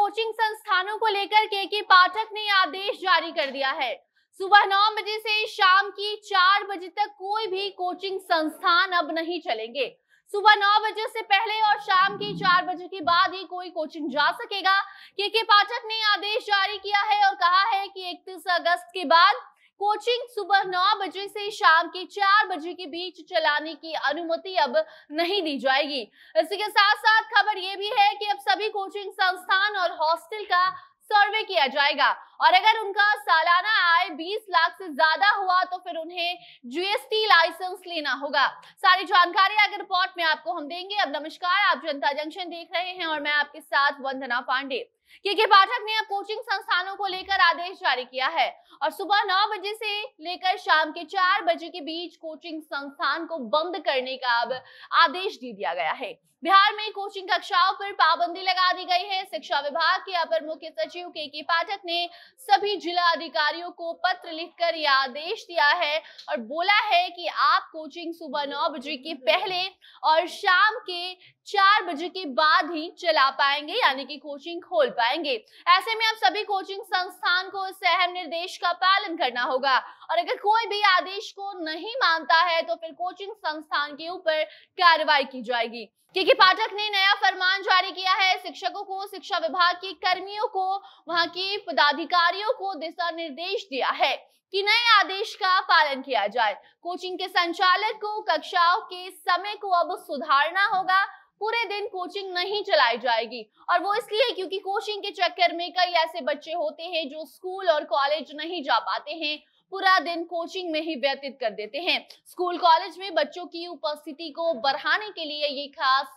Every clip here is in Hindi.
कोचिंग संस्थानों को लेकर के पाठक ने आदेश जारी कर दिया है। सुबह 9 बजे से शाम की 4 बजे तक कोई भी कोचिंग संस्थान अब नहीं चलेंगे। सुबह 9 बजे से पहले और शाम की 4 बजे के बाद ही कोई कोचिंग जा सकेगा। के पाठक ने आदेश जारी किया है और कहा है कि 31 अगस्त के बाद कोचिंग सुबह 9 बजे से शाम के 4 बजे के बीच चलाने की अनुमति अब नहीं दी जाएगी। इसी के साथ साथ खबर ये भी है कि अब सभी कोचिंग संस्थान और हॉस्टल का सर्वे किया जाएगा और अगर उनका सालाना आय 20 लाख से ज्यादा हुआ तो फिर उन्हें जीएसटी लाइसेंस लेना होगा। सारी जानकारी आगे रिपोर्ट में आपको हम देंगे। अब नमस्कार, आप जनता जंक्शन देख रहे हैं और मैं आपके साथ वंदना पांडे। के पाठक ने अब कोचिंग संस्थानों को लेकर आदेश जारी किया है और सुबह 9 बजे से लेकर शाम के 4 बजे के बीच कोचिंग संस्थान को बंद करने का अब आदेश दे दिया गया है। बिहार में कोचिंग कक्षाओं पर पाबंदी लगा दी गई है। शिक्षा विभाग के अपर मुख्य सचिव के पाठक ने सभी जिला अधिकारियों को पत्र लिखकर यह आदेश दिया है और बोला है कि आप कोचिंग सुबह 9 बजे के पहले और शाम के 4 बजे के बाद ही चला पाएंगे, यानी कि कोचिंग खोल पाएंगे। ऐसे में अब सभी कोचिंग संस्थान को इस अहम निर्देश का पालन करना होगा और अगर कोई भी आदेश को नहीं मानता है तो फिर कोचिंग संस्थान के ऊपर कार्रवाई की जाएगी। के पाठक ने नया फरमान जारी किया है। शिक्षकों को, शिक्षा विभाग के कर्मियों को, वहां के पदाधिकारियों को दिशा निर्देश दिया है कि नए आदेश का पालन किया जाए। कोचिंग के संचालक को कक्षाओं के समय को अब सुधारना होगा। पूरे दिन कोचिंग नहीं चलाई जाएगी और वो इसलिए क्योंकि कोचिंग के चक्कर में कई ऐसे बच्चे होते हैं जो स्कूल और कॉलेज नहीं जा पाते हैं, पूरा दिन कोचिंग में ही व्यतीत कर देते हैं। स्कूल कॉलेज में बच्चों की उपस्थिति को बढ़ाने के लिए ये खास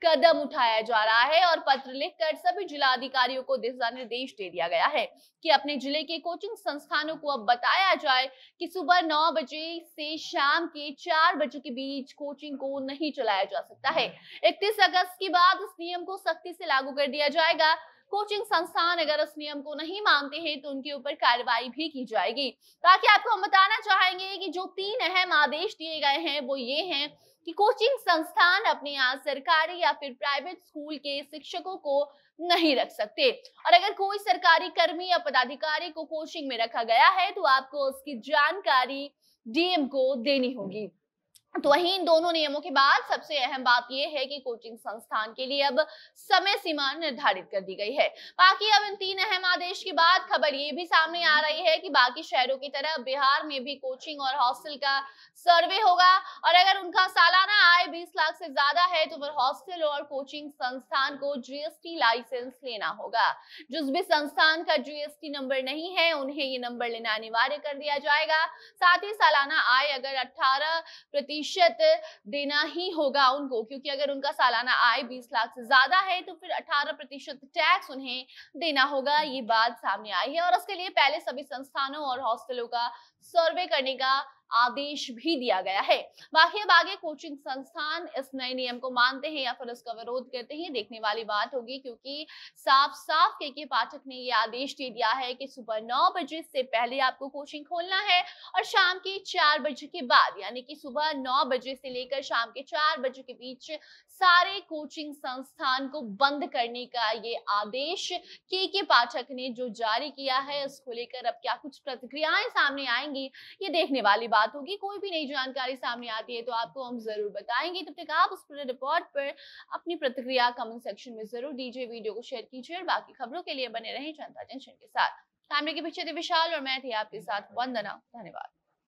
कदम उठाया जा रहा है और पत्र लिखकर सभी जिला अधिकारियों को दिशा निर्देश दे दिया गया है कि अपने जिले के कोचिंग संस्थानों को अब बताया जाए कि सुबह 9 बजे से शाम के 4 बजे के बीच कोचिंग को नहीं चलाया जा सकता है। 31 अगस्त के बाद इस नियम को सख्ती से लागू कर दिया जाएगा। कोचिंग संस्थान अगर इस नियम को नहीं मानते हैं तो उनके ऊपर कार्रवाई भी की जाएगी। ताकि आपको हम बताना चाहेंगे कि जो 3 अहम आदेश दिए गए हैं वो ये हैं कि कोचिंग संस्थान अपने यहाँ सरकारी या फिर प्राइवेट स्कूल के शिक्षकों को नहीं रख सकते और अगर कोई सरकारी कर्मी या पदाधिकारी को कोचिंग में रखा गया है तो आपको उसकी जानकारी डीएम को देनी होगी। तो वहीं इन दोनों नियमों के बाद सबसे अहम बात यह है कि कोचिंग संस्थान के लिए अब समय सीमा निर्धारित कर दी गई है। बाकी अब इन 3 अहम आदेश के बाद खबर ये भी सामने आ रही है कि बाकी शहरों की तरह बिहार में भी कोचिंग और हॉस्टल का सर्वे होगा और अगर उनका सालाना आय 20 लाख से ज्यादा है तो फिर हॉस्टल और कोचिंग संस्थान को जीएसटी लाइसेंस लेना होगा। जिस भी संस्थान का जीएसटी नंबर नहीं है उन्हें ये नंबर लेना अनिवार्य कर दिया जाएगा। साथ ही सालाना आय अगर 18% देना ही होगा उनको, क्योंकि अगर उनका सालाना आय 20 लाख से ज्यादा है तो फिर 18% टैक्स उन्हें देना होगा। ये बात सामने आई है और उसके लिए पहले सभी संस्थानों और हॉस्टलों का सर्वे करने का आदेश भी दिया गया है। बाकी अब आगे कोचिंग संस्थान इस नए नियम को मानते हैं या फिर इसका विरोध करते हैं, देखने वाली बात होगी, क्योंकि साफ साफ के पाठक ने ये आदेश दे दिया है कि सुबह 9 बजे से पहले आपको कोचिंग खोलना है और शाम के 4 बजे के बाद, यानी कि सुबह 9 बजे से लेकर शाम के 4 बजे के बीच सारे कोचिंग संस्थान को बंद करने का ये आदेश के पाठक ने जो जारी किया है, इसको लेकर अब क्या कुछ प्रतिक्रियाएं सामने आएंगी ये देखने वाली बात होगी। कोई भी नई जानकारी सामने आती है तो आपको हम जरूर बताएंगे। तब तक आप उस पूरे रिपोर्ट पर अपनी प्रतिक्रिया कमेंट सेक्शन में जरूर दीजिए, वीडियो को शेयर कीजिए और बाकी खबरों के लिए बने रहें जनता जंक्शन के साथ। कैमरे के पीछे थे विशाल और मैं थी आपके साथ वंदना। धन्यवाद।